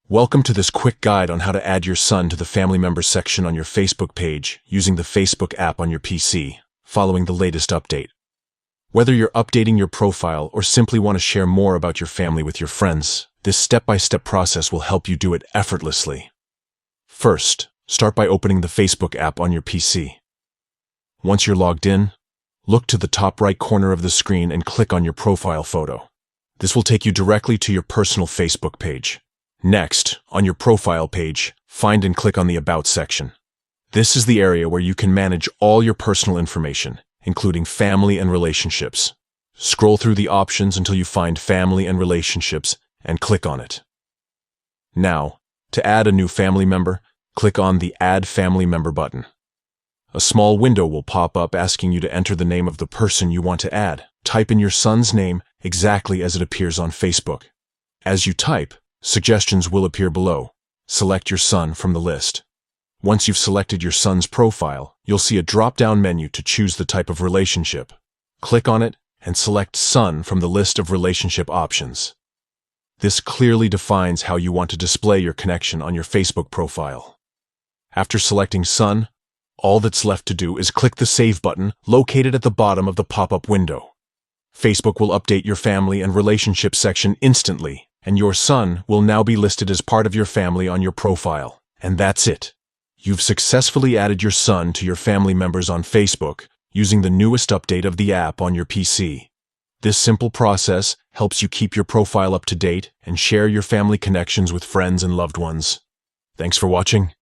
Welcome to this quick guide on how to add your son to the family members section on your Facebook page using the Facebook app on your PC, following the latest update. Whether you're updating your profile or simply want to share more about your family with your friends, this step-by-step process will help you do it effortlessly. First, start by opening the Facebook app on your PC. Once you're logged in, look to the top right corner of the screen and click on your profile photo. This will take you directly to your personal Facebook page. Next, on your profile page, find and click on the About section. This is the area where you can manage all your personal information, including family and relationships. Scroll through the options until you find Family and Relationships and click on it. Now, to add a new family member, click on the Add Family Member button. A small window will pop up asking you to enter the name of the person you want to add. Type in your son's name exactly as it appears on Facebook. As you type, suggestions will appear below. Select your son from the list. Once you've selected your son's profile, you'll see a drop-down menu to choose the type of relationship. Click on it and select Son from the list of relationship options. This clearly defines how you want to display your connection on your Facebook profile. After selecting Son, all that's left to do is click the Save button located at the bottom of the pop-up window. Facebook will update your family and relationship section instantly, and your son will now be listed as part of your family on your profile. And that's it. You've successfully added your son to your family members on Facebook using the newest update of the app on your PC. This simple process helps you keep your profile up to date and share your family connections with friends and loved ones. Thanks for watching.